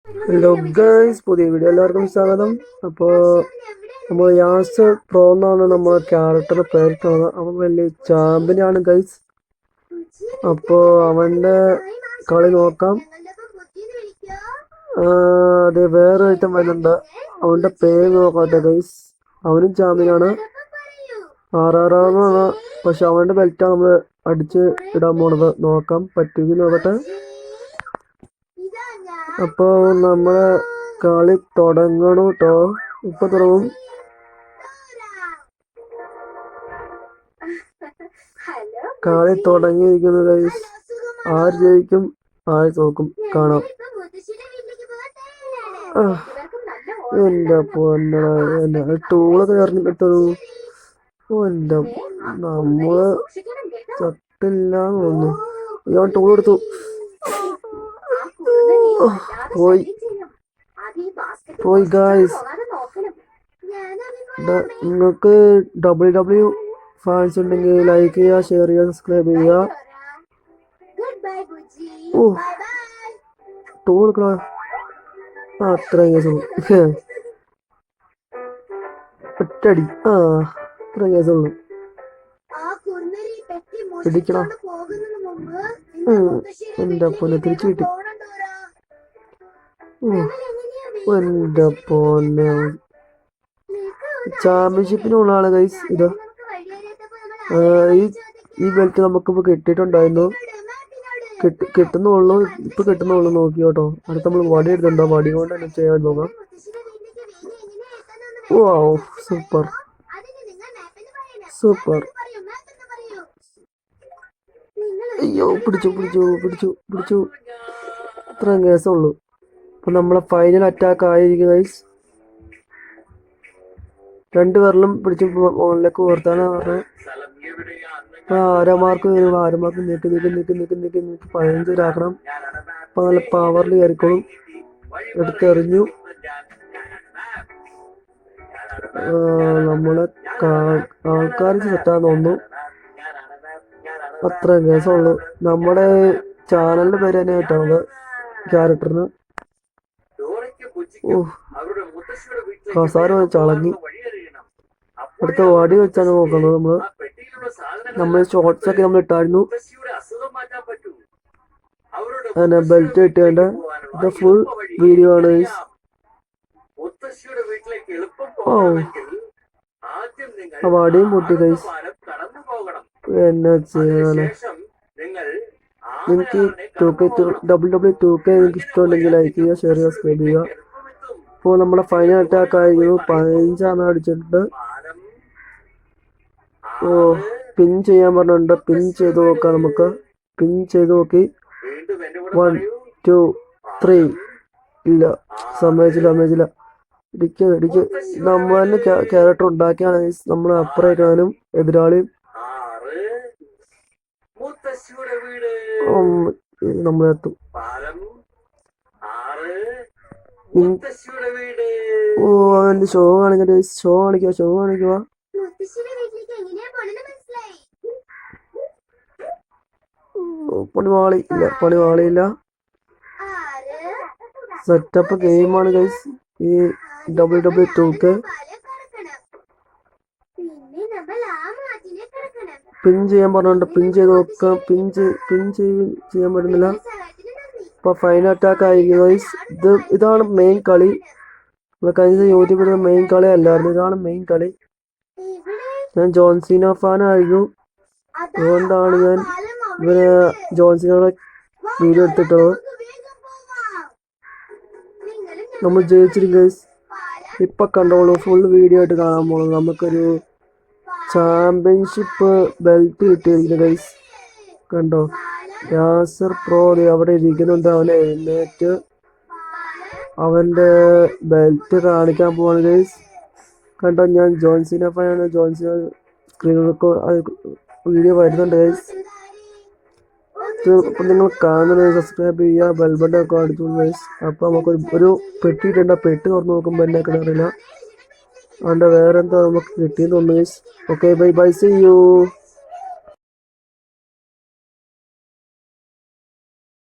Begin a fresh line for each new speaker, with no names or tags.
Hello guys, പുതിയ video എല്ലാവർക്കും സ്വാഗതം. അപ്പോൾ നമ്മൾ യാസർ പ്രോ എന്നാണ് നമ്മുടെ ക്യാരക്ടർ പേരിട്ടുള്ളത്. അവൻ വലിയ ചാമ്പ്യനാണ് ഗൈസ്. അപ്പോൾ അവൻ്റെ കളി നോക്കാം. അതെ, വേറെ ഐറ്റം വരുന്നുണ്ട്. അവൻ്റെ പേര് നോക്കട്ടെ ഗൈസ്. അവനും ചാമ്പ്യനാണ്, ആറാറാണ്. പക്ഷെ അവൻ്റെ ബെൽറ്റാണ് നമ്മൾ അടിച്ച് ഇടാൻ പോണത്. നോക്കാം പറ്റുമെങ്കിൽ നോക്കട്ടെ. അപ്പോൾ നമ്മളെ കളി തുടങ്ങണം കേട്ടോ. ഇപ്പൊ തുടങ്ങും. കളി തുടങ്ങിയിരിക്കുന്നു ഗൈസ്. ആര് ജയിക്കും ആര് തോക്കും കാണാം. എന്റെ പൊന്നടാ, എന്റെ ടൂളൊക്കെ ഇറങ്ങിട്ടൊരു എന്റെ നമ്മള് ചത്തില്ലാന്ന് തോന്നുന്നു. ഞാൻ ടൂൾ എടുത്തു. പോയി ഗായ്സ്. നിങ്ങൾക്ക് ഡബ്ല്യു ഫാൻസ് ഉണ്ടെങ്കിൽ ലൈക്ക് ചെയ്യുക, ഷെയർ ചെയ്യുക, സബ്സ്ക്രൈബ് ചെയ്യുക. ടൂൾ അത്രയും ഒറ്റടി. ഇത്രയും കേസുള്ളൂ. പിടിക്കണം. എന്റെ പൊന്നെ തിരിച്ചു കിട്ടി. എന്റെ പൊന്നെ ചാമ്പ്യൻഷിപ്പിനുള്ള ആള് ഗൈസ്. ഇത് ഈ ബെൽറ്റ് നമുക്കിപ്പോ കിട്ടിയിട്ടുണ്ടായിരുന്നു. കിട്ടുന്നുള്ളൂ, ഇപ്പൊ കിട്ടുന്നുള്ളൂ. നോക്കി കേട്ടോ. അടുത്ത് നമ്മൾ വടി എടുത്തുണ്ടോ? വടി കൊണ്ട് തന്നെ ചെയ്യാൻ നോക്കാം. ഓ സൂപ്പർ സൂപ്പർ. അയ്യോ, പിടിച്ചു. ഇത്രയും കേസുള്ളൂ. അപ്പൊ നമ്മളെ ഫൈനൽ അറ്റാക്ക് ആയിരിക്കും ഗൈസ്. രണ്ടുപേരിലും പിടിച്ച് മുകളിലേക്ക് ഓർത്താണ് പറഞ്ഞത്. ആരമാർക്ക് നീക്കി 15 ആക്കണം. അപ്പൊ നല്ല പവറിൽ കയറിക്കോളും. എടുത്തെറിഞ്ഞു. നമ്മളെ ആൾക്കാർ സെറ്റാന്ന് തോന്നുന്നു. അത്ര കേസുള്ളൂ. നമ്മുടെ ചാനലിന്റെ പേര് തന്നെ ആയിട്ടാണ് ക്യാരക്ടറിന്. കസാര ചളങ്ങി. അടുത്ത വടി വെച്ചാണ് നോക്കുന്നത്. നമ്മൾ ഷോർട്സ് ഒക്കെ നമ്മൾ ഇട്ടായിരുന്നു. അങ്ങനെ ബെൽറ്റ് ഇട്ടേണ്ട ഇത് ഫുൾ വീഡിയോ ആണ്. വടിയും പൊട്ടി ഗൈസ്. എന്നാ ചെയ്യാനാണ്. നിങ്ങൾക്ക് WWE നിങ്ങൾക്ക് ഇഷ്ടമുണ്ടെങ്കിൽ ലൈക്ക് ചെയ്യുക, ഷെയർ ചെയ്യുക, സബ്സ്ക്രൈബ് ചെയ്യുക. ഇപ്പോൾ നമ്മുടെ ഫൈനൽ അറ്റാക്ക് ആയിരുന്നു. 15 അടിച്ചിട്ടുണ്ട്. പിൻ ചെയ്യാൻ പറഞ്ഞിട്ടുണ്ട്. പിൻ ചെയ്ത് നോക്കാം. നമുക്ക് പിൻ ചെയ്ത് നോക്കി. 1 2 3. ഇല്ല, സമ്മതിച്ചില്ല. ഇടിക്ക്. നമ്മൾ തന്നെ ക്യാരക്ടർ ഉണ്ടാക്കിയാണ് നമ്മൾ അപ്പുറേക്കാനും എതിരാളിയും. നമ്മളെത്തും. അവന്റെ ഷോ കാണിക്കുക. പണിവാളിയില്ല. സെറ്റപ്പ് ഗെയിമാണ് ഗൈസ് ഈ WWE2K. പിൻ ചെയ്യാൻ പറഞ്ഞോണ്ട് പിൻ ചെയ്ത് നോക്കാം. പിൻ ചെയ്യാൻ പറ്റുന്നില്ല. ഇപ്പൊ ഫൈനൽ അറ്റാക്ക് ആയി ഗൈസ്. ഇതാണ് മെയിൻ കളി. കഴിഞ്ഞ യൂട്യൂബിൽ മെയിൻ കളി അല്ലായിരുന്നു. ഇതാണ് മെയിൻ കളി. ഞാൻ ജോൺസീന ഫാൻ ആയിരുന്നു. അതുകൊണ്ടാണ് ഞാൻ ജോൺസീനയുടെ വീഡിയോ എടുത്തിട്ടുള്ളത്. നമ്മൾ ജയിച്ചിരിക്കും ഗൈസ്. ഇപ്പൊ കണ്ടോളൂ, ഫുൾ വീഡിയോ ആയിട്ട് കാണാൻ പോകുന്നത്. നമുക്കൊരു ചാമ്പ്യൻഷിപ്പ് ബെൽറ്റ് കിട്ടിയിരിക്കുന്നു ഗൈസ്. കണ്ടോ, യാസർ പ്രോ അവിടെ ഇരിക്കുന്നുണ്ട്. അവനെ എഴുന്നേറ്റ് അവന്റെ ബെൽറ്റ് കാണിക്കാൻ പോവാണ് ഗൈസ്. കണ്ടോ, ഞാൻ ജോൺസീന ഫാനാണ്. ജോൺസീന സ്ക്രീനിലൊക്കെ വീഡിയോ വരുന്നുണ്ട് ഗൈസ്. അപ്പം നിങ്ങൾ കാണുന്നത് സബ്സ്ക്രൈബ് ചെയ്യുക, ബെൽ ബട്ടൺ ഒക്കെ അടിച്ചു ഗൈസ്. അപ്പം നമുക്ക് ഒരു പെട്ടി ഇട്ടുണ്ട്. പെട്ടി തുറന്ന് നോക്കുമ്പോൾ എന്നെ കിണറില്ല. അതുകൊണ്ട് വേറെ എന്തോ നമുക്ക് കിട്ടിയെന്ന് തോന്നുന്നു guys. Okay, bye, see U.